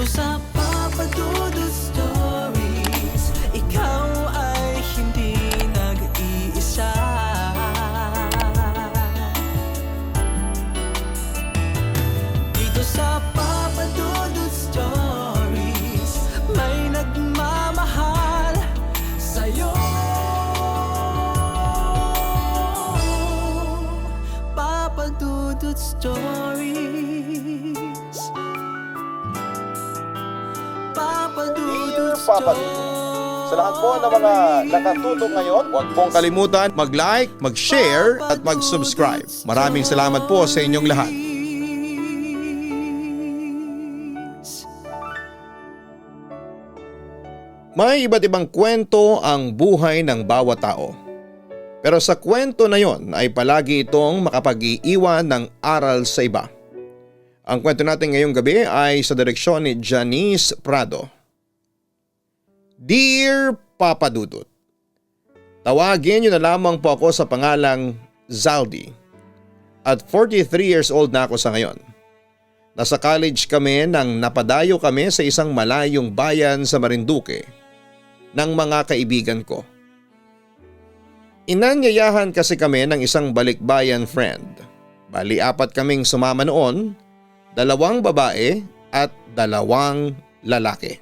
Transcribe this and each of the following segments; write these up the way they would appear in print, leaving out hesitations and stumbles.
sa Papa Dudut Stories, ikaw ay hindi nag-iisa. Dito sa Papa Dudut Stories, may nagmamahal sa'yo. Papa Dudut Stories, Papa Dudut Papa Dudut. Sa lahat po ng mga nakatutok ngayon, huwag pong kalimutan mag-like, mag-share at mag-subscribe. Maraming salamat po sa inyong lahat. May iba't ibang kwento ang buhay ng bawat tao. Pero sa kwento na yon ay palagi itong makapag-iiwan ng aral sa iba. Ang kwento natin ngayong gabi ay sa direksyon ni Janice Prado. Dear Papa Dudut, tawagin niyo na lamang po ako sa pangalang Zaldi. At 43 years old na ako sa ngayon. Nasa college kami nang napadayo kami sa isang malayong bayan sa Marinduque ng mga kaibigan ko. Inanyayahan kasi kami ng isang balikbayan friend. Bali 4 kaming sumama noon, 2 babae at 2 lalaki.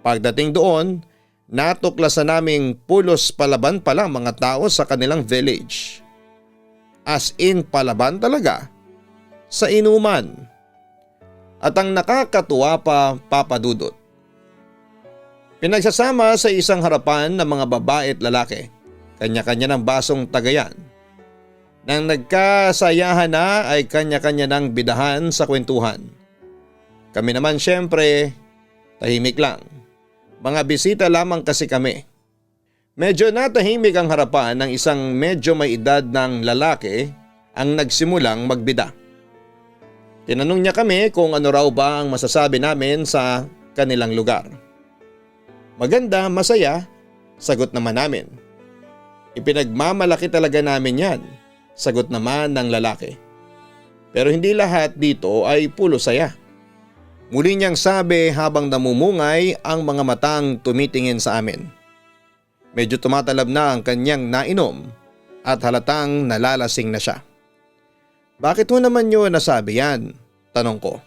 Pagdating doon, natuklasan naming pulos palaban pala mga tao sa kanilang village. As in palaban talaga, sa inuman. At ang nakakatuwa pa, Papa Dudut, pinagsasama sa isang harapan ng mga babae at lalaki, kanya-kanya ng basong tagayan. Nang nagkasayahan na ay kanya-kanya ng bidahan sa kwentuhan. Kami naman syempre, tahimik lang. Mga bisita lamang kasi kami. Medyo natahimik ang harapan ng isang medyo may edad ng lalaki ang nagsimulang magbida. Tinanong niya kami kung ano raw ba ang masasabi namin sa kanilang lugar. Maganda, masaya, sagot naman namin. Ipinagmamalaki talaga namin yan, sagot naman ng lalaki. Pero hindi lahat dito ay pulo saya. Muli niyang sabi habang namumungay ang mga matang tumitingin sa amin. Medyo tumatalab na ang kanyang nainom at halatang nalalasing na siya. Bakit ho naman niyo nasabi yan? Tanong ko.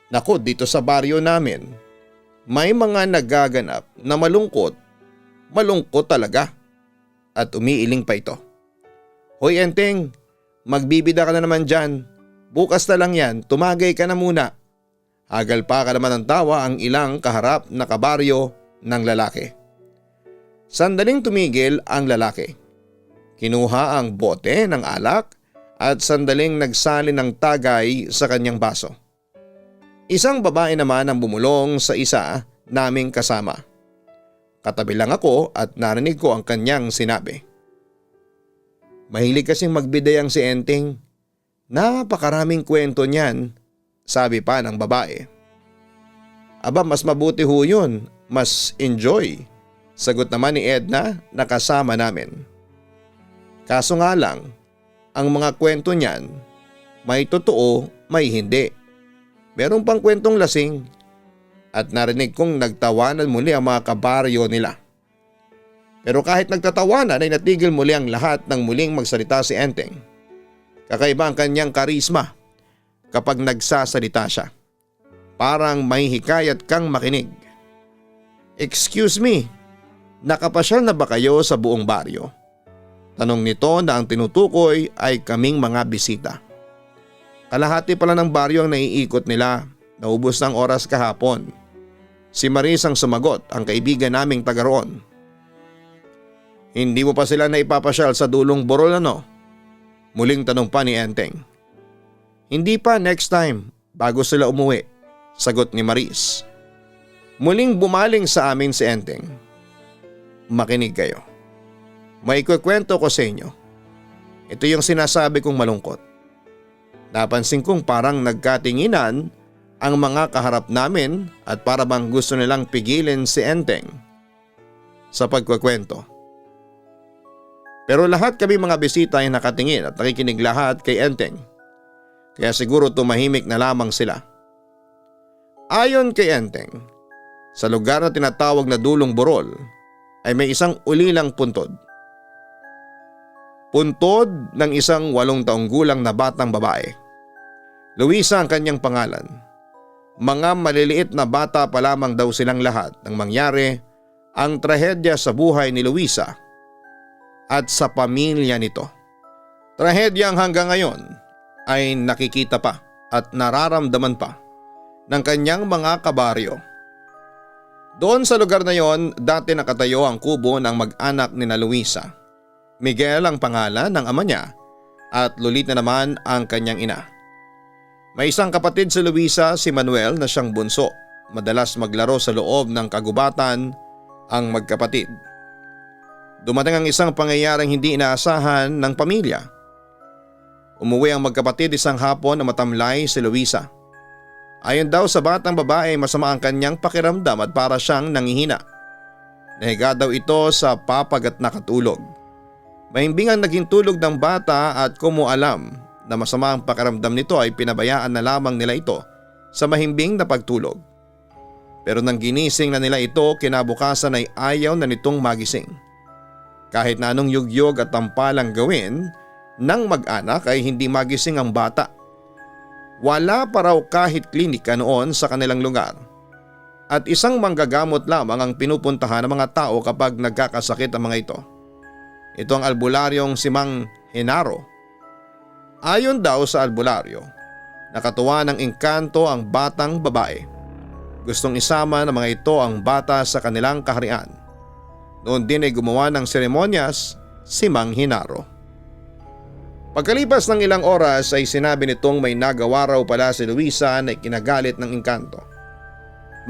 Naku, dito sa baryo namin, may mga nagaganap na malungkot talaga. At umiiling pa ito. Hoy Enteng, magbibida ka na naman dyan. Bukas na lang yan, tumagay ka na muna. Hagal pa ka naman ng tawa ang ilang kaharap na kabaryo ng lalaki. Sandaling tumigil ang lalaki. Kinuha ang bote ng alak at sandaling nagsalin ng tagay sa kanyang baso. Isang babae naman ang bumulong sa isa naming kasama. Katabi lang ako at narinig ko ang kanyang sinabi. Mahilig kasing magbidayang si Enteng. Napakaraming kwento niyan, sabi pa ng babae. Aba, mas mabuti ho yun, mas enjoy, sagot naman ni Edna na kasama namin. Kaso nga lang, ang mga kwento niyan, may totoo, may hindi. Meron pang kwentong lasing. At narinig kong nagtawanan muli ang mga kabaryo nila. Pero kahit nagtatawanan ay natigil muli ang lahat nang muling magsalita si Enteng. Kakaiba ang kanyang karisma kapag nagsasalita siya. Parang may hikayat kang makinig. Excuse me, nakapasyal na ba kayo sa buong baryo? Tanong nito na ang tinutukoy ay kaming mga bisita. Kalahati pala ng baryo ang naiikot nila, naubos ng oras kahapon. Si Maris ang sumagot, ang kaibigan naming taga roon. Hindi mo pa sila naipapasyal sa dulong Borol ano? Muling tanong pa ni Enteng. Hindi pa, next time, bago sila umuwi, sagot ni Maris. Muling bumaling sa amin si Enteng. Makinig kayo. May ikukwento ko sa inyo. Ito yung sinasabi kong malungkot. Napansin kong parang nagkatinginan ang mga kaharap namin at para bang gusto nilang pigilin si Enteng sa pagkukwento. Pero lahat kami mga bisita ay nakatingin at nakikinig lahat kay Enteng. Kaya siguro tumahimik na lamang sila. Ayon kay Enteng, sa lugar na tinatawag na Dulong Borol ay may isang ulilang puntod. Puntod ng isang 8 taong gulang na batang babae. Luisa ang kanyang pangalan. Mga maliliit na bata pa lamang daw silang lahat nang mangyari ang trahedya sa buhay ni Luisa at sa pamilya nito. Trahedyang hanggang ngayon ay nakikita pa at nararamdaman pa ng kanyang mga kabaryo. Doon sa lugar na yon, dati nakatayo ang kubo ng mag-anak ni na Luisa. Miguel ang pangalan ng ama niya at Lolita naman ang kanyang ina. May isang kapatid si Luisa, si Manuel, na siyang bunso. Madalas maglaro sa loob ng kagubatan ang magkapatid. Dumating ang isang pangyayaring hindi inaasahan ng pamilya. Umuwi ang magkapatid isang hapon na matamlay si Luisa. Ayon daw sa batang babae, masama ang kanyang pakiramdam at para siyang nangihina. Nahiga daw ito sa papag at nakatulog. Mahimbing ang naging tulog ng bata at kumu alam na masama ang pakiramdam nito ay pinabayaan na lamang nila ito sa mahimbing na pagtulog. Pero nang ginising na nila ito, kinabukasan ay ayaw na nitong magising. Kahit na anong yugyog at tampalang gawin ng mag-anak ay hindi magising ang bata. Wala pa raw kahit klinika noon sa kanilang lugar. At isang manggagamot lamang ang pinupuntahan ng mga tao kapag nagkakasakit ang mga ito. Ito ang albularyong si Mang Henaro. Ayon daw sa albularyo, nakatuwa ng engkanto ang batang babae. Gustong isama ng mga ito ang bata sa kanilang kaharian. Noon din ay gumawa ng seremonyas si Mang Henaro. Pagkalipas ng ilang oras ay sinabi nitong may nagawa raw pala si Luisa na ikinagalit ng engkanto.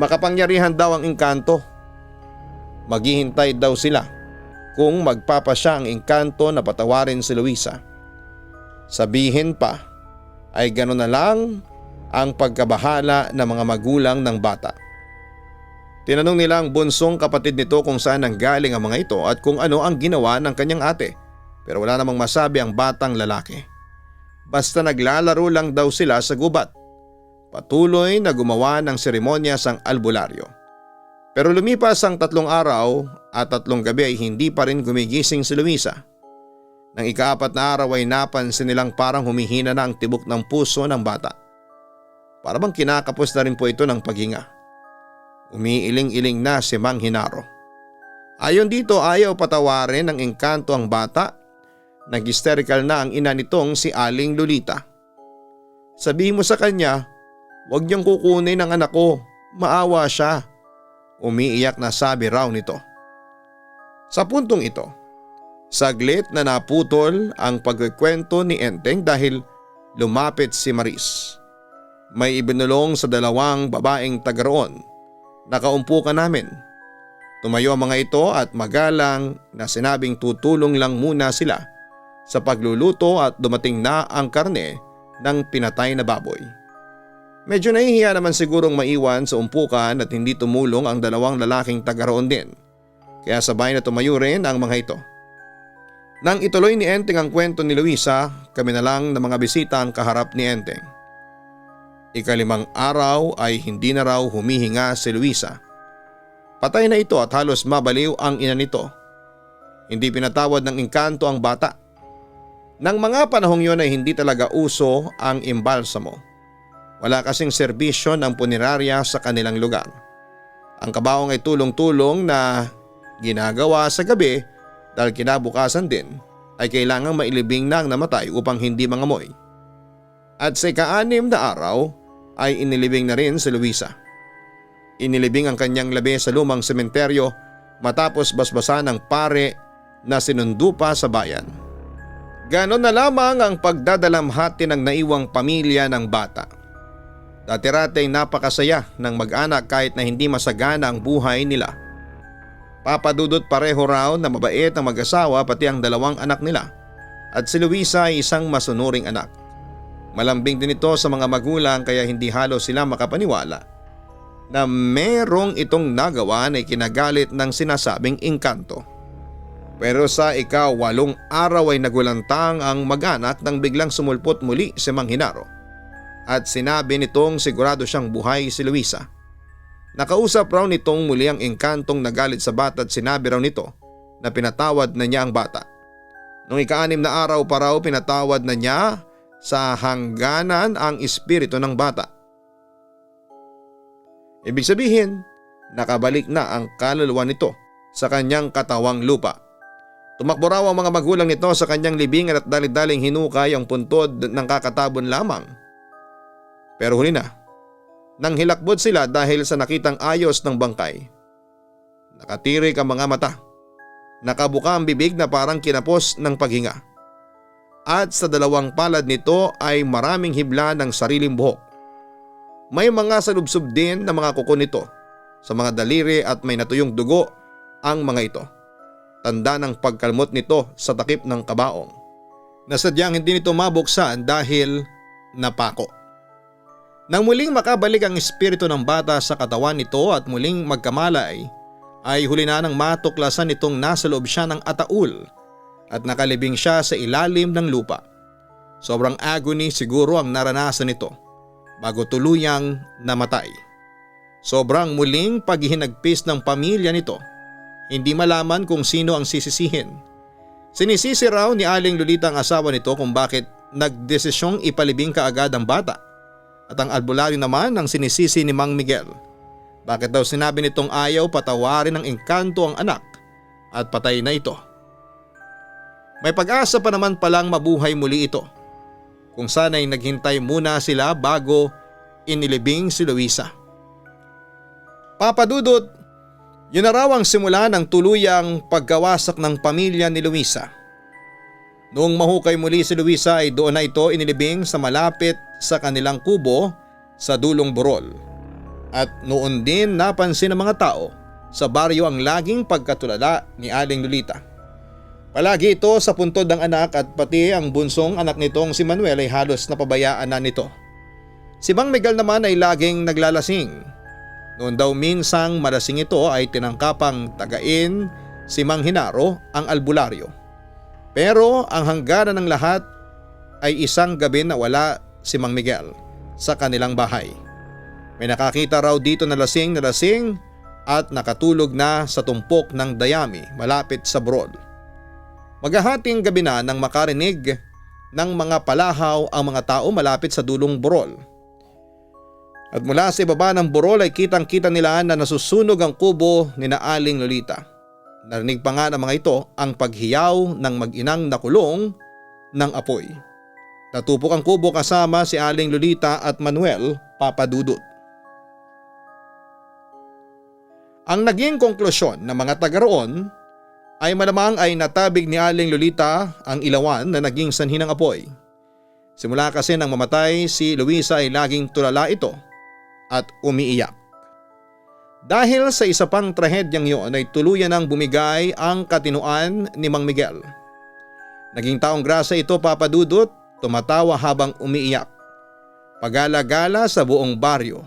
Makapangyarihan daw ang engkanto. Maghihintay daw sila kung magpapasya ang engkanto na patawarin si Luisa. Sabihin pa ay gano'n na lang ang pagkabahala ng mga magulang ng bata. Tinanong nila ang bunsong kapatid nito kung saan nanggaling ang mga ito at kung ano ang ginawa ng kanyang ate, pero wala namang masabi ang batang lalaki. Basta naglalaro lang daw sila sa gubat. Patuloy na gumawa ng seremonyas ang albularyo. Pero lumipas ang 3 araw at 3 gabi ay hindi pa rin gumigising si Luisa. Nang ika-4 na araw ay napansin nilang parang humihina na ang tibok ng puso ng bata. Para bang kinakapos na rin po ito ng paghinga. Umiiling-iling na si Mang Henaro. Ayon dito, ayaw patawarin ng engkanto ang bata. Nag-hysterical na ang ina nitong si Aling Lolita. Sabihin mo sa kanya, huwag niyang kukunin ang anak ko, maawa siya. Umiiyak na sabi raw nito. Sa puntong ito, saglit na naputol ang pagkikwento ni Enteng dahil lumapit si Maris. May ibinulong sa 2 babaeng taga roon. Nakaumpo ka namin. Tumayo ang mga ito at magalang na sinabing tutulong lang muna sila sa pagluluto at dumating na ang karne ng pinatay na baboy. Medyo nahihiya naman sigurong maiwan sa umpukan at hindi tumulong ang 2 lalaking taga roon din. Kaya sabay na tumayo rin ang mga ito. Nang ituloy ni Enteng ang kwento ni Luisa, kami na lang na mga bisita ang kaharap ni Enteng. 5 araw ay hindi na raw humihinga si Luisa. Patay na ito at halos mabaliw ang ina nito. Hindi pinatawad ng engkanto ang bata. Nang mga panahong yun ay hindi talaga uso ang imbalsamo. Wala kasing serbisyo ng punerarya sa kanilang lugar. Ang kabaong ay tulong-tulong na ginagawa sa gabi dahil kinabukasan din ay kailangang mailibing na ang namatay upang hindi mangamoy. At sa 6 na araw ay inilibing na rin si Luisa. Inilibing ang kanyang labi sa lumang sementeryo matapos basbasan ng pare na sinundo pa sa bayan. Ganon na lamang ang pagdadalamhati ng naiwang pamilya ng bata. Dati-rati ay napakasaya ng mag-anak kahit na hindi masagana ang buhay nila. Papadudot pareho raw na mabait ang mag-asawa pati ang 2 anak nila at si Luisa ay isang masunuring anak. Malambing din ito sa mga magulang kaya hindi halos sila makapaniwala na merong itong nagawa na ikinagalit ng sinasabing engkanto. Pero sa 8 araw ay nagulantang ang mag-anak nang biglang sumulpot muli si Mang Henaro. at sinabi nitong sigurado siyang buhay si Luisa. Nakausap raw nitong muli ang engkantong nagalit sa bata at sinabi raw nito na pinatawad na niya ang bata. Noong ika-6 na araw pa raw pinatawad na niya sa hangganan ang espiritu ng bata. Ibig sabihin, nakabalik na ang kaluluwa nito sa kanyang katawang lupa. Tumakbo raw ang mga magulang nito sa kanyang libingan at dali-daling hinukay ang puntod ng kakatabon lamang. Pero huli na, nang hilakbot sila dahil sa nakitang ayos ng bangkay. Nakatirik ang mga mata. Nakabuka ang bibig na parang kinapos ng paghinga. At sa dalawang palad nito ay maraming hibla ng sariling buhok. May mga salubsob din na mga kuko nito sa mga daliri at may natuyong dugo ang mga ito. Tanda ng pagkalmot nito sa takip ng kabaong na sadyang hindi nito mabuksan dahil napako. Nang muling makabalik ang espiritu ng bata sa katawan nito at muling magkamalay, ay huli na nang matuklasan nitong nasa loob siya ng ataul at nakalibing siya sa ilalim ng lupa. Sobrang agony siguro ang naranasan nito bago tuluyang namatay. Sobrang muling paghihinagpis ng pamilya nito. Hindi malaman kung sino ang sisisihin. Sinisisi raw ni Aling Lolita ang asawa nito kung bakit nagdesisyong ipalibing kaagad ang bata. At ang albularyo naman ang sinisisi ni Mang Miguel. Bakit daw sinabi nitong ayaw patawarin ng engkanto ang anak at patay na ito. May pag-asa pa naman palang mabuhay muli ito. Kung sana'y naghintay muna sila bago inilibing si Luisa. Papa Dudut, yun na raw ang simula ng tuluyang pagkawasak ng pamilya ni Luisa. Noong mahukay muli si Luisa ay doon na ito inilibing sa malapit sa kanilang kubo sa Dulong Burol. At noon din napansin ng mga tao sa baryo ang laging pagkatulala ni Aling Lolita. Palagi ito sa puntod ng anak at pati ang bunsong anak nitong si Manuel ay halos napabayaan na nito. Si Mang Miguel naman ay laging naglalasing. Noon daw minsang malasing ito ay tinangkapang tagain si Mang Hinaro ang albularyo. Pero ang hangganan ng lahat ay isang gabi na wala si Mang Miguel sa kanilang bahay. May nakakita raw dito na lasing at nakatulog na sa tumpok ng dayami malapit sa Burol. Maghahating gabi na nang makarinig ng mga palahaw ang mga tao malapit sa Dulong Burol. At mula sa ibaba ng Burol ay kitang-kita nila na nasusunog ang kubo ni na Aling Lolita. Narinig pa nga ng mga ito ang paghiyaw ng mag-inang nakulong ng apoy. Natupok ang kubo kasama si Aling Lolita at Manuel, Papa Dudut. Ang naging konklusyon ng mga taga roon ay malamang ay natabig ni Aling Lolita ang ilawan na naging sanhi ng apoy. Simula kasi nang mamatay si Luisa ay laging tulala ito at umiiyak. Dahil sa isa pang trahedyang yun ay tuluyan nang bumigay ang katinuan ni Mang Miguel. Naging taong grasa ito, Papa Dudut, tumatawa habang umiiyak. Pagala-gala sa buong baryo.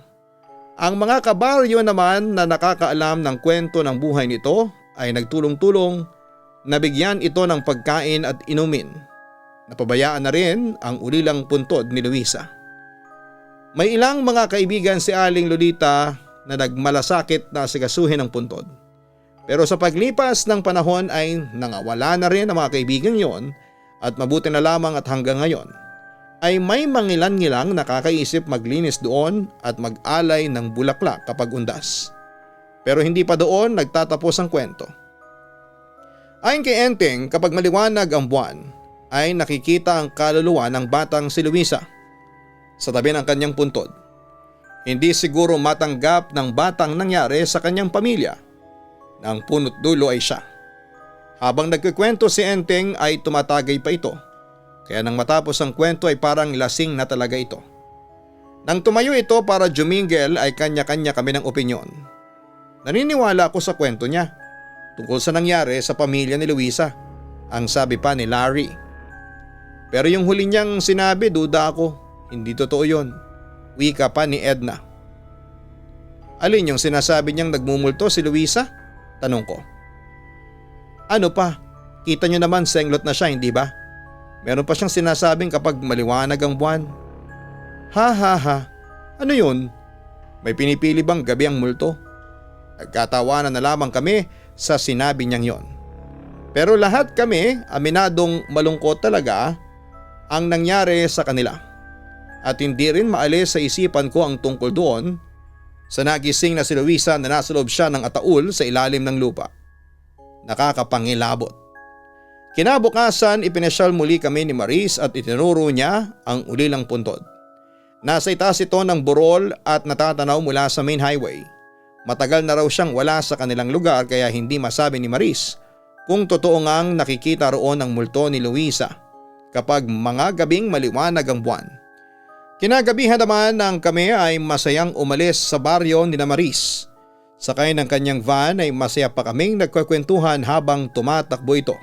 Ang mga kabaryo naman na nakakaalam ng kwento ng buhay nito ay nagtulong-tulong na bigyan ito ng pagkain at inumin. Napabayaan na rin ang ulilang puntod ni Luisa. May ilang mga kaibigan si Aling Lolita na nagmalasakit na asikasuhin ang puntod. Pero sa paglipas ng panahon ay nangawala na rin ang mga kaibigan yon at mabuti na lamang at hanggang ngayon ay may mangilan-ngilang nakakaisip maglinis doon at mag-alay ng bulaklak kapag undas. Pero hindi pa doon nagtatapos ang kwento. Ayon kay Enteng, kapag maliwanag ang buwan ay nakikita ang kaluluwa ng batang si Luisa sa tabi ng kanyang puntod. Hindi siguro matanggap ng batang nangyari sa kanyang pamilya na ang punot dulo ay siya. Habang nagkikwento si Enteng ay tumatagay pa ito. Kaya nang matapos ang kwento ay parang lasing na talaga ito. Nang tumayo ito para jumingel ay kanya-kanya kami ng opinyon. Naniniwala ako sa kwento niya tungkol sa nangyari sa pamilya ni Luisa, ang sabi pa ni Larry. Pero yung huli niyang sinabi, duda ako, hindi totoo yun. Wika pa ni Edna. Alin yung sinasabi niyang nagmumulto si Luisa? Tanong ko. Ano pa? Kita niyo naman senglot na siya, hindi ba? Meron pa siyang sinasabing kapag maliwanag ang buwan. Ha ha ha, ano yun? May pinipili bang gabi ang multo? Nagkatawanan na lamang kami sa sinabi niyang yon. Pero lahat kami aminadong malungkot talaga ang nangyari sa kanila. At hindi rin maalis sa isipan ko ang tungkol doon sa nagising na si Luisa na nasa loob siya ng ataul sa ilalim ng lupa. Nakakapangilabot. Kinabukasan ipinasyal muli kami ni Maris at itinuro niya ang ulilang puntod. Nasa itaas ito ng burol at natatanaw mula sa main highway. Matagal na raw siyang wala sa kanilang lugar kaya hindi masabi ni Maris kung totoo ngang nakikita roon ang multo ni Luisa kapag mga gabing maliwanag ang buwan. Kinagabihan naman ng kami ay masayang umalis sa baryo ni Maris. Sakay ng kanyang van ay masaya pa kaming nagkukwentuhan habang tumatakbo ito.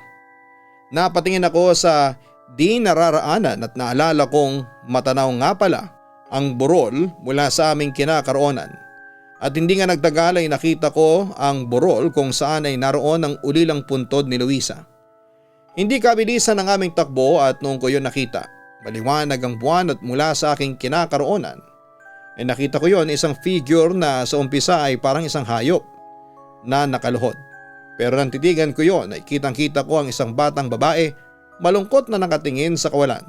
Napatingin ako sa di nararaanan at naalala kong matanaw nga pala ang burol mula sa aming kinakaroonan. At hindi nga nagtagal ay nakita ko ang burol kung saan ay naroon ang ulilang puntod ni Luisa. Hindi kabilisan ang aming takbo at noong ko yun nakita, maliwanag ang buwan at mula sa aking kinakaroonan ay nakita ko yon isang figure na sa umpisa ay parang isang hayop na nakaluhod. Pero nang titigan ko yon ay kitang-kita ko ang isang batang babae malungkot na nakatingin sa kawalan.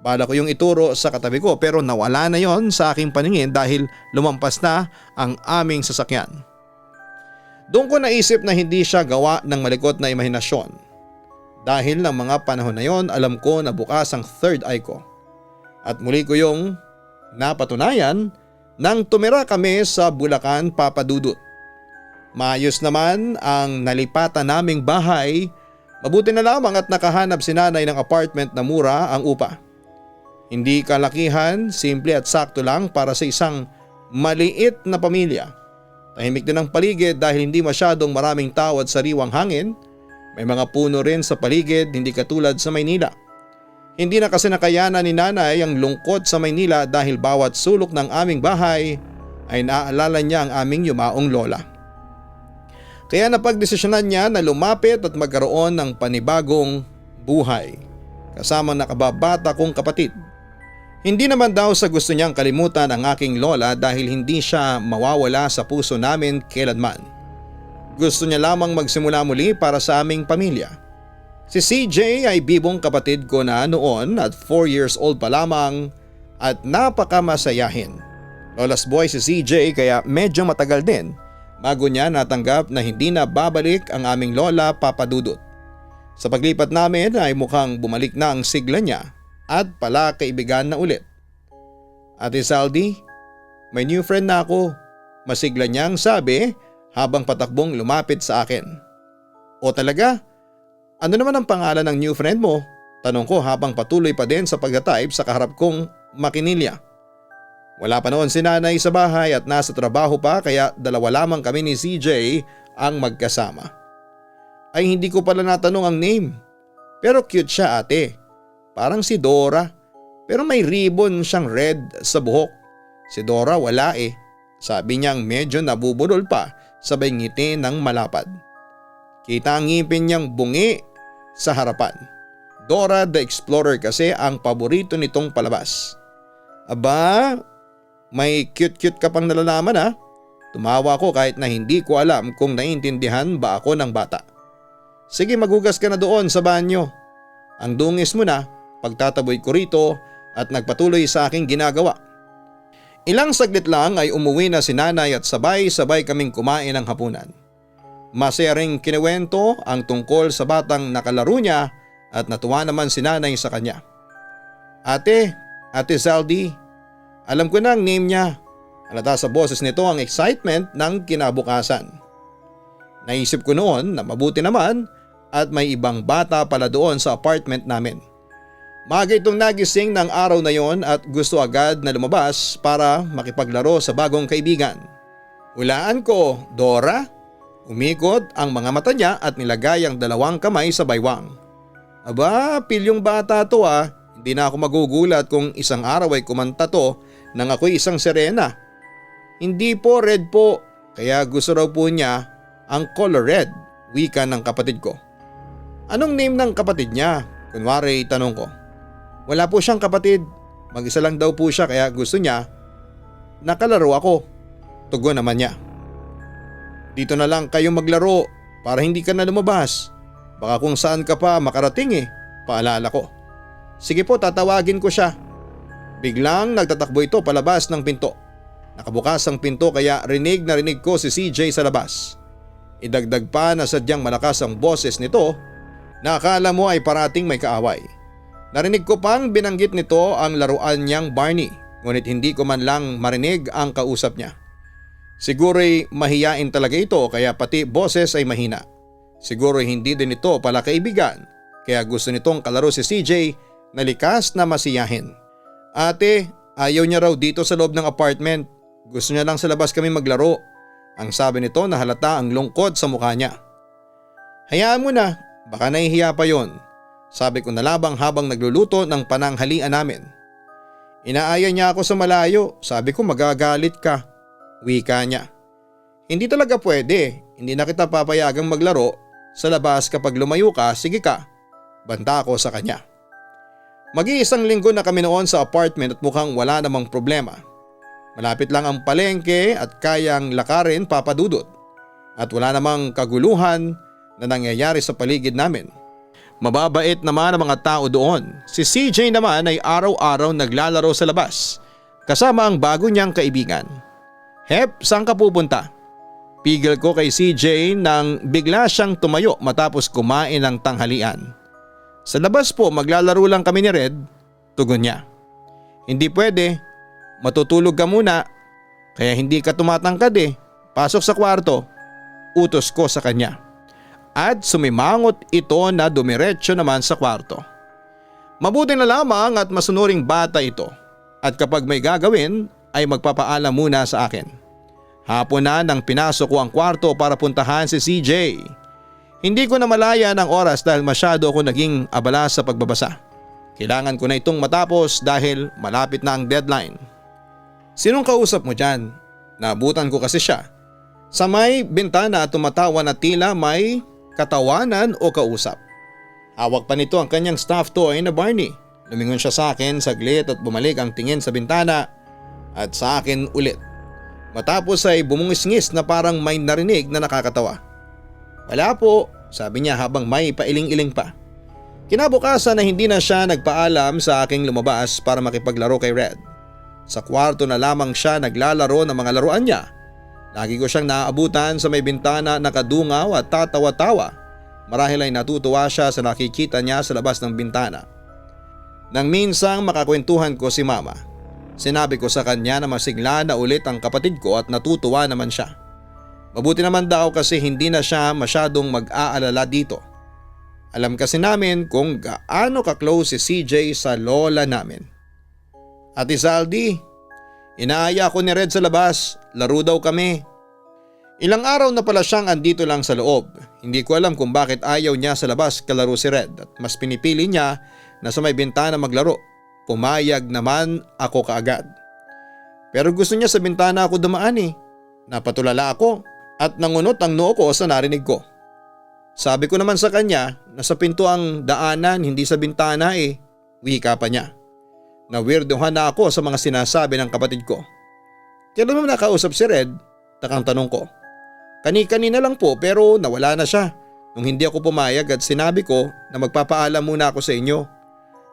Bala ko yung ituro sa katabi ko pero nawala na yon sa aking paningin dahil lumampas na ang aming sasakyan. Doon ko naisip na hindi siya gawa ng malikot na imahinasyon. Dahil ng mga panahon na yon alam ko na bukas ang third eye ko. At muli ko yung napatunayan nang tumira kami sa Bulacan, Papa Dudut. Maayos naman ang nalipatan naming bahay. Mabuti na lamang at nakahanap si nanay ng apartment na mura ang upa. Hindi kalakihan, simple at sakto lang para sa isang maliit na pamilya. Tahimik din ang paligid dahil hindi masyadong maraming tao at sariwang hangin. May mga puno rin sa paligid, hindi katulad sa Maynila. Hindi na kasi nakayanan ni nanay ang lungkot sa Maynila dahil bawat sulok ng aming bahay ay naaalala niya ang aming yumaong lola. Kaya napagdesisyonan niya na lumapit at magkaroon ng panibagong buhay kasama nakababata kong kapatid. Hindi naman daw sa gusto niyang kalimutan ang aking lola dahil hindi siya mawawala sa puso namin kailanman. Gusto niya lamang magsimula muli para sa aming pamilya. Si CJ ay bibong kapatid ko na noon at 4 years old pa lamang at napakamasayahin. Lola's boy si CJ kaya medyo matagal din bago niya natanggap na hindi na babalik ang aming lola Papa Dudut. Sa paglipat namin ay mukhang bumalik na ang sigla niya at pala kaibigan na ulit. Ate Saldi, may new friend na ako, masigla niyang sabi habang patakbong lumapit sa akin. O talaga? Ano naman ang pangalan ng new friend mo? Tanong ko habang patuloy pa din sa pagtatype sa kaharap kong makinilya. Wala pa noon si nanay sa bahay at nasa trabaho pa kaya dalawa lamang kami ni CJ ang magkasama. Ay hindi ko pala natanong ang name. Pero cute siya ate. Parang si Dora. Pero may ribbon siyang red sa buhok. Si Dora wala eh. Sabi niyang medyo nabubulol pa sabay ngiti ng malapad. Kita ang ngipin niyang bungi sa harapan. Dora the Explorer kasi ang paborito nitong palabas. Aba, may cute-cute ka pang nalalaman ha? Tumawa ko kahit na hindi ko alam kung naiintindihan ba ako ng bata. Sige magugas ka na doon sa banyo. Ang dungis mo na, pagtataboy ko rito at nagpatuloy sa aking ginagawa. Ilang saglit lang ay umuwi na si nanay at sabay-sabay kaming kumain ng hapunan. Masaya ring kinuwento ang tungkol sa batang nakalaro niya at natuwa naman si nanay sa kanya. Ate Saldi, alam ko na ang name niya. Halata sa boses nito ang excitement ng kinabukasan. Naisip ko noon na mabuti naman at may ibang bata pala doon sa apartment namin. Maaga itong nagising ng araw na yon at gusto agad na lumabas para makipaglaro sa bagong kaibigan. Hulaan ko, Dora? Umikot ang mga mata niya at nilagay ang dalawang kamay sa baywang. Aba, pilyong bata to ah. Hindi na ako magugulat kung isang araw ay kumanta to nang ako'y isang sirena. Hindi po, red po. Kaya gusto raw po niya ang color red, wika ng kapatid ko. Anong name ng kapatid niya? Kunwari tanong ko. Wala po siyang kapatid. Mag-isa lang daw po siya kaya gusto niya nakalaro ako. Tugon naman niya. Dito na lang kayo maglaro para hindi ka na lumabas. Baka kung saan ka pa makarating paalala ko. Sige po, tatawagin ko siya. Biglang nagtatakbo ito palabas ng pinto. Nakabukas ang pinto kaya rinig na rinig ko si CJ sa labas. Idagdag pa na sadyang malakas ang boses nito na akala mo ay parating may kaaway. Narinig ko pang binanggit nito ang laruan niyang Barney, ngunit hindi ko man lang marinig ang kausap niya. Siguro'y mahiyain talaga ito kaya pati boses ay mahina. Siguro hindi din ito pala kaibigan kaya gusto nitong kalaro si CJ na likas na masiyahin. Ate, ayaw niya raw dito sa loob ng apartment. Gusto niya lang sa labas kami maglaro. Ang sabi nito na halata ang lungkot sa mukha niya. Hayaan mo na, baka nahihiya pa yon. Sabi ko na labang habang nagluluto ng pananghalian namin. Inaaya niya ako sa malayo, sabi ko magagalit ka. Wika niya. Hindi talaga pwede, hindi na kita papayagang maglaro sa labas kapag lumayo ka, sige ka. Banta ako sa kanya. Mag-iisang linggo na kami noon sa apartment at mukhang wala namang problema. Malapit lang ang palengke at kayang lakarin papadudot. At wala namang kaguluhan na nangyayari sa paligid namin. Mababait naman ang mga tao doon. Si CJ naman ay araw-araw naglalaro sa labas kasama ang bago niyang kaibigan. Hep, saan ka pupunta? Pigil ko kay CJ nang bigla siyang tumayo matapos kumain ng tanghalian. Sa labas po, maglalaro lang kami ni Red. Tugon niya. Hindi pwede, matutulog ka muna. Kaya hindi ka tumatangkad Pasok sa kwarto. Utos ko sa kanya. At sumimangot ito na dumiretso naman sa kwarto. Mabuti na lamang at masunuring bata ito. At kapag may gagawin ay magpapaalam muna sa akin. Hapon na nang pinasok ko ang kwarto para puntahan si CJ. Hindi ko na malaya ng oras dahil masyado ako naging abala sa pagbabasa. Kailangan ko na itong matapos dahil malapit na ang deadline. Sinong kausap mo dyan? Naabutan ko kasi siya. Sa may bintana at tumatawa na tila may katawanan o kausap. Hawak pa nito ang kanyang stuffed toy na Barney. Lumingon siya sa akin saglit at bumalik ang tingin sa bintana at sa akin ulit. Matapos ay bumungis-ngis na parang may narinig na nakakatawa. Wala po, sabi niya habang may pailing-iling pa. Kinabukasan na hindi na siya nagpaalam sa aking lumabas para makipaglaro kay Red. Sa kwarto na lamang siya naglalaro ng mga laruan niya. Lagi ko siyang naaabutan sa may bintana nakadungaw at tatawa-tawa. Marahil ay natutuwa siya sa nakikita niya sa labas ng bintana. Nang minsang makakwentuhan ko si Mama, sinabi ko sa kanya na masigla na ulit ang kapatid ko at natutuwa naman siya. Mabuti naman daw kasi hindi na siya masyadong mag-aalala dito. Alam kasi namin kung gaano ka-close si CJ sa lola namin. Ate Zaldi, inaaya ko ni Red sa labas, laro daw kami. Ilang araw na pala siyang andito lang sa loob. Hindi ko alam kung bakit ayaw niya sa labas kalaro si Red at mas pinipili niya na sa may bintana maglaro. Pumayag naman ako kaagad. Pero gusto niya sa bintana ako dumaan Napatulala ako at nangunot ang noo ko sa narinig ko. Sabi ko naman sa kanya na sa pinto ang daanan hindi sa bintana Wika pa niya. Nawirduhan na ako sa mga sinasabi ng kapatid ko. Kailan mo nakausap si Red? Takang tanong ko. Kani-kanina lang po pero nawala na siya nung hindi ako pumayag at sinabi ko na magpapaalam muna ako sa inyo.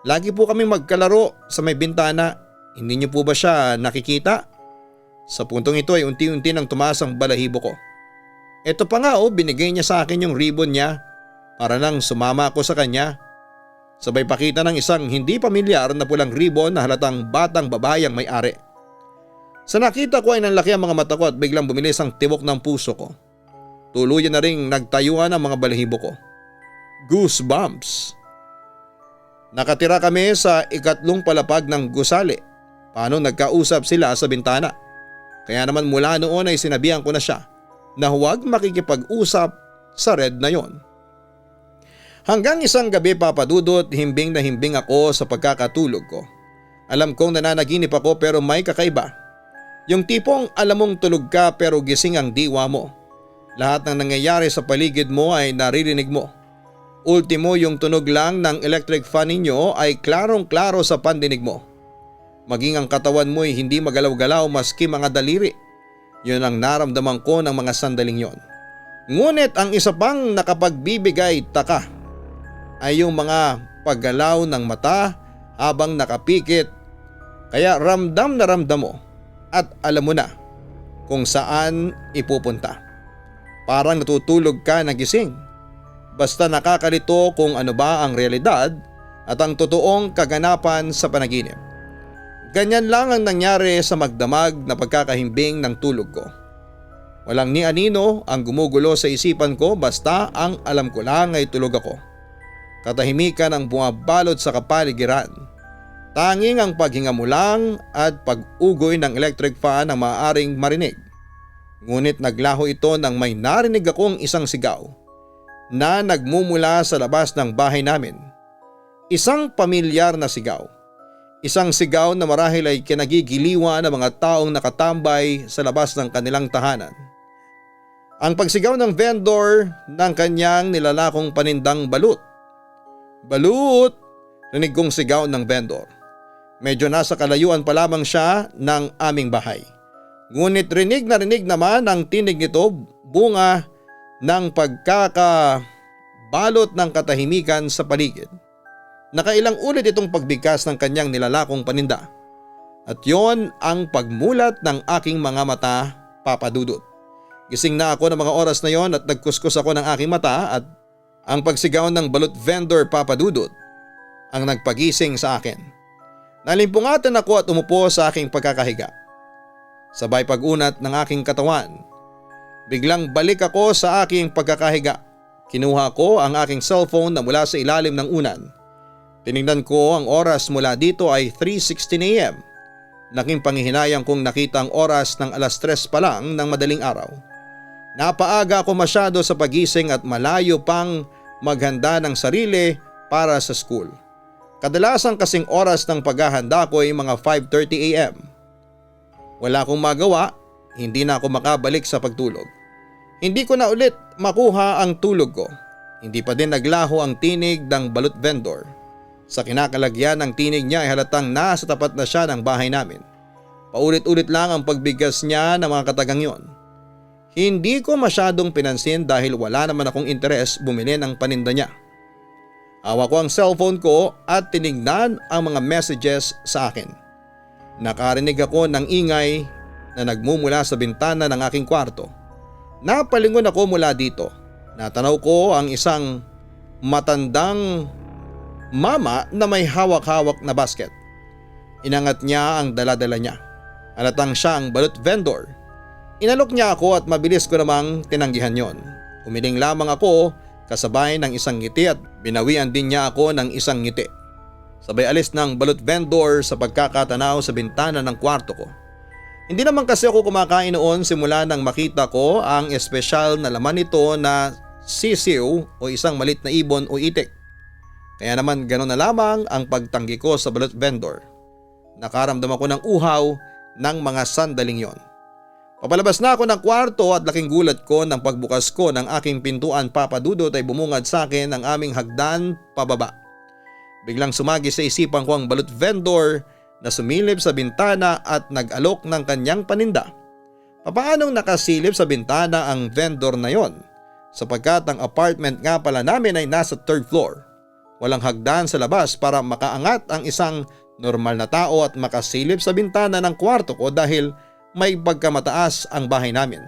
Lagi po kaming magkalaro sa may bintana. Hindi niyo po ba siya nakikita? Sa puntong ito ay unti-unti nang tumaas ang balahibo ko. Ito pa nga binigay niya sa akin yung ribbon niya para nang sumama ako sa kanya. Sabay pakita ng isang hindi pamilyar na pulang ribbon na halatang batang babae ang may-ari. Sa nakita ko ay nanlaki ang mga mata ko at biglang bumilis ang tibok ng puso ko. Tuluyan na ring nagtayuan ang mga balahibo ko. Goosebumps. Nakatira kami sa ikatlong palapag ng gusali. Paano nagkausap sila sa bintana. Kaya naman mula noon ay sinabihan ko na siya na huwag makikipag-usap sa Red na yon. Hanggang isang gabi papadudot, himbing na himbing ako sa pagkakatulog ko. Alam kong nananaginip ako pero may kakaiba. Yung tipong alam mong tulog ka pero gising ang diwa mo. Lahat ng nangyayari sa paligid mo ay naririnig mo. Ultimo yung tunog lang ng electric fan ninyo ay klarong-klaro sa pandinig mo. Maging ang katawan mo'y hindi magalaw-galaw maski mga daliri. Yun ang naramdaman ko ng mga sandaling yon. Ngunit ang isa pang nakapagbibigay taka ay yung mga paggalaw ng mata habang nakapikit. Kaya ramdam na ramdam mo at alam mo na kung saan ipupunta. Parang natutulog ka na gising. Basta nakakalito kung ano ba ang realidad at ang totoong kaganapan sa panaginip. Ganyan lang ang nangyari sa magdamag na pagkakahimbing ng tulog ko. Walang ni anino ang gumugulo sa isipan ko basta ang alam ko lang ay tulog ako. Katahimikan ang bumabalot sa kapaligiran. Tanging ang paghinga mo lang at pag-ugoy ng electric fan ang maaaring marinig. Ngunit naglaho ito nang may narinig akong isang sigaw na nagmumula sa labas ng bahay namin. Isang pamilyar na sigaw. Isang sigaw na marahil ay kinagigiliwan ng mga taong nakatambay sa labas ng kanilang tahanan. Ang pagsigaw ng vendor ng kanyang nilalakong panindang balut. Balut! Rinig kong sigaw ng vendor. Medyo nasa kalayuan pa lamang siya ng aming bahay. Ngunit rinig naman ang tinig nito bunga ng pagkakabalot ng katahimikan sa paligid. Nakailang ulit itong pagbigkas ng kanyang nilalakong paninda. At yon ang pagmulat ng aking mga mata, Papa Dudut. Gising na ako ng mga oras na yon at nagkuskus ako ng aking mata at ang pagsigaw ng balut vendor, Papa Dudut, ang nagpagising sa akin. Nalimpungatan ako at umupo sa aking pagkakahiga. Sabay pag-unat ng aking katawan. Biglang balik ako sa aking pagkakahiga. Kinuha ko ang aking cellphone na mula sa ilalim ng unan. Tinignan ko ang oras mula dito ay 3:16 AM. Laking panghihinayang kong nakita ang oras ng 3:00 pa lang ng madaling araw. Napaaga ako masyado sa pagising at malayo pang maghanda ng sarili para sa school. Kadalasan kasing oras ng paghahanda ko ay mga 5:30 AM. Wala akong magawa, hindi na ako makabalik sa pagtulog. Hindi ko na ulit makuha ang tulog ko. Hindi pa din naglaho ang tinig ng balut vendor. Sa kinakalagyan ng tinig niya ay halatang nasa tapat na siya ng bahay namin. Paulit-ulit lang ang pagbigkas niya ng mga katagang yon. Hindi ko masyadong pinansin dahil wala naman akong interes bumili ng paninda niya. Hawak ko ang cellphone ko at tinignan ang mga messages sa akin. Nakarinig ako ng ingay na nagmumula sa bintana ng aking kwarto. Napalingon ako mula dito. Natanaw ko ang isang matandang mama na may hawak-hawak na basket. Inangat niya ang dala-dala niya. Halatang siya ang balut vendor. Inalok niya ako at mabilis ko namang tinanggihan yon. Umiling lamang ako kasabay ng isang ngiti at binawian din niya ako ng isang ngiti. Sabay alis ng balut vendor sa pagkakatanaw sa bintana ng kwarto ko. Hindi naman kasi ako kumakain noon simula nang makita ko ang espesyal na laman nito na sisiw o isang malit na ibon o itik. Kaya naman gano'n na lamang ang pagtanggi ko sa balut vendor. Nakaramdam ako ng uhaw ng mga sandaling yon. Papalabas na ako ng kwarto at laking gulat ko nang pagbukas ko ng aking pintuan, Papa Dudut, ay bumungad sa akin ang aming hagdan pababa. Biglang sumagi sa isipan ko ang balut vendor na sumilip sa bintana at nag-alok ng kanyang paninda. Papaanong nakasilip sa bintana ang vendor na yon? Sapagkat ang apartment nga pala namin ay nasa 3rd floor. Walang hagdan sa labas para makaangat ang isang normal na tao at makasilip sa bintana ng kwarto ko dahil may pagkamataas ang bahay namin.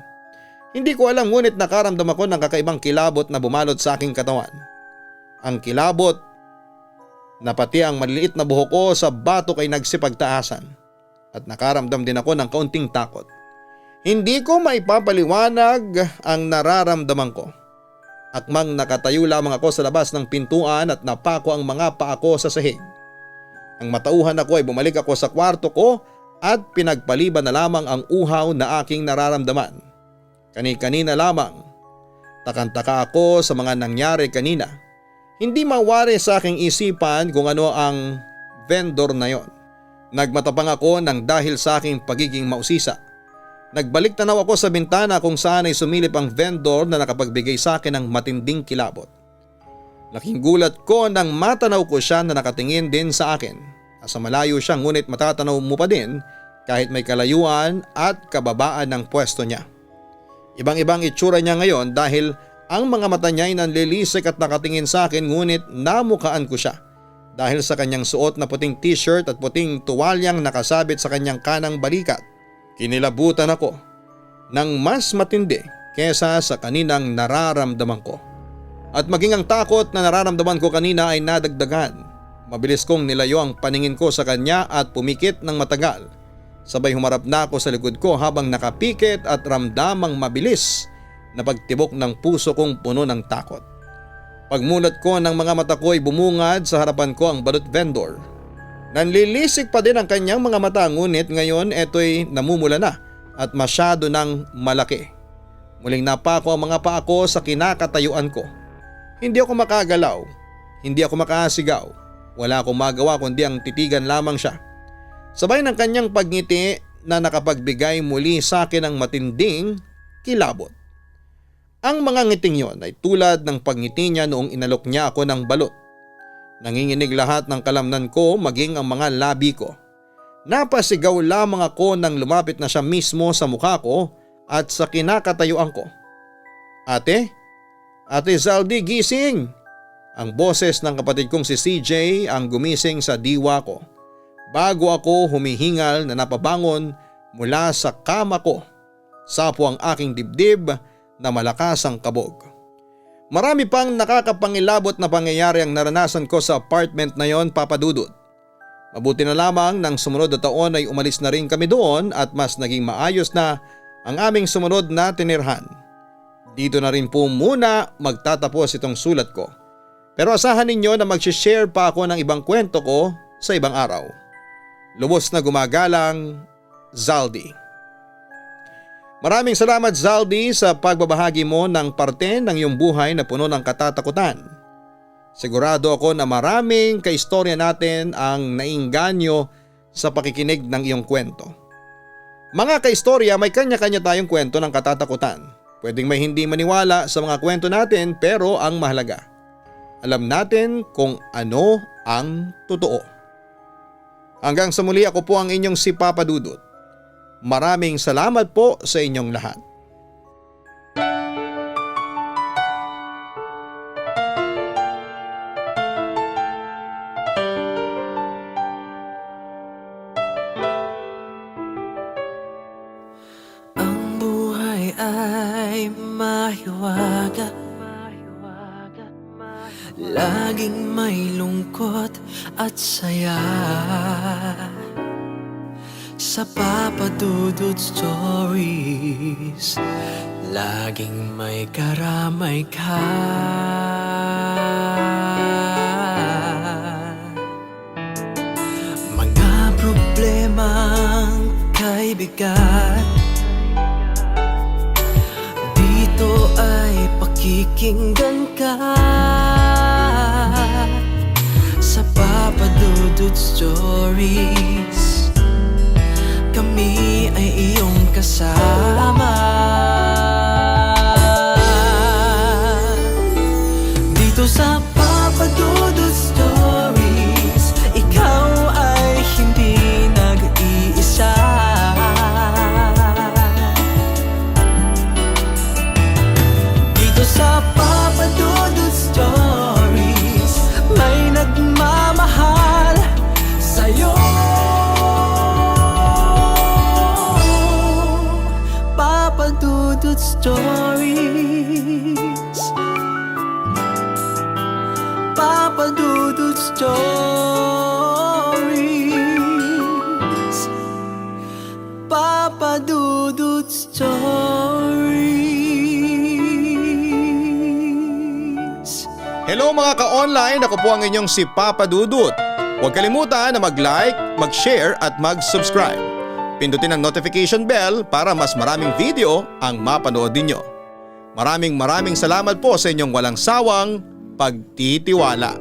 Hindi ko alam ngunit nakaramdam ako ng kakaibang kilabot na bumalot sa aking katawan. Ang kilabot na pati ang maliliit na buhok ko sa batok ay nagsipagtaasan at nakaramdam din ako ng kaunting takot. Hindi ko maipapaliwanag ang nararamdaman ko. Akmang nakatayo lamang ako sa labas ng pintuan at napako ang mga paa ko sa sahig. Ang matauhan ako ay bumalik ako sa kwarto ko at pinagpaliban na lamang ang uhaw na aking nararamdaman. Kani-kanina lamang. Takantaka ako sa mga nangyari kanina. Hindi mawari sa aking isipan kung ano ang vendor na yon. Nagmatapang ako ng dahil sa aking pagiging mausisa. Nagbalik tanaw ako sa bintana kung saan ay sumilip ang vendor na nakapagbigay sa akin ng matinding kilabot. Laking gulat ko nang matanaw ko siya na nakatingin din sa akin Nasa malayo siya ngunit matatanaw mo pa din kahit may kalayuan at kababaan ng pwesto niya. Ibang-ibang itsura niya ngayon dahil ang mga mata niya ay nanlilisik at nakatingin sa akin ngunit namukaan ko siya dahil sa kanyang suot na puting t-shirt at puting tuwalyang nakasabit sa kanyang kanang balikat. Kinilabutan ako ng mas matindi kesa sa kaninang nararamdaman ko. At maging ang takot na nararamdaman ko kanina ay nadagdagan. Mabilis kong nilayo ang paningin ko sa kanya at pumikit ng matagal. Sabay humarap na ako sa likod ko habang nakapikit at ramdamang mabilis na pagtibok ng puso kong puno ng takot. Pagmulat ko ng mga mata ko ay bumungad sa harapan ko ang balot vendor. Nanlilisik pa din ang kanyang mga mata ngunit ngayon eto'y namumula na at masyado ng malaki. Muling napako ang mga paa ko sa kinakatayuan ko. Hindi ako makagalaw, hindi ako makasigaw. Wala akong magawa kundi ang titigan lamang siya. Sabay ng kanyang pagngiti na nakapagbigay muli sa akin ng matinding kilabot. Ang mga ngiting yon ay tulad ng pagngiti niya noong inalok niya ako ng balot. Nanginginig lahat ng kalamnan ko maging ang mga labi ko. Napasigaw lamang ako nang lumapit na siya mismo sa mukha ko at sa kinakatayuan ko. Ate? Ate Zaldi, gising! Ang boses ng kapatid kong si CJ ang gumising sa diwa ko. Bago ako humihingal na napabangon mula sa kama ko, sapo ang aking dibdib na malakas ang kabog. Marami pang nakakapangilabot na pangyayari ang naranasan ko sa apartment na yon, Papa Dudut. Mabuti na lamang nang sumunod na taon ay umalis na rin kami doon at mas naging maayos na ang aming sumunod na tinirhan. Dito na rin po muna magtatapos itong sulat ko. Pero asahan ninyo na mag-share pa ako ng ibang kwento ko sa ibang araw. Lubos na gumagalang, Zaldi. Maraming salamat Zaldi sa pagbabahagi mo ng parte ng iyong buhay na puno ng katatakutan. Sigurado ako na maraming kaistorya natin ang nainganyo sa pakikinig ng iyong kwento. Mga kaistorya, may kanya-kanya tayong kwento ng katatakutan. Pwedeng may hindi maniwala sa mga kwento natin pero ang mahalaga, alam natin kung ano ang totoo. Hanggang sa muli, ako po ang inyong si Papa Dudut. Maraming salamat po sa inyong lahat. Ang buhay ay mahiwaga, laging may lungkot at saya. Sa Papa Dudut Stories, laging may karamay ka. Mga problemang kay bigat, dito ay pakikinggan ka. Sa Papa Dudut Stories, kami ay iyong kasama. Dito sa Papa Dudut Stories, ikaw ay hindi nag-iisa. Dito sa Papa Dudut Stories, may nagmamahal sa'yo. Papa Dudut Stories, Papa Dudut Stories, Papa Dudut Stories. Hello mga ka-online, ako po ang inyong si Papa Dudut. Huwag kalimutan na mag-like, mag-share at mag-subscribe. Pindutin ang notification bell para mas maraming video ang mapanood ninyo. Maraming salamat po sa inyong walang sawang pagtitiwala.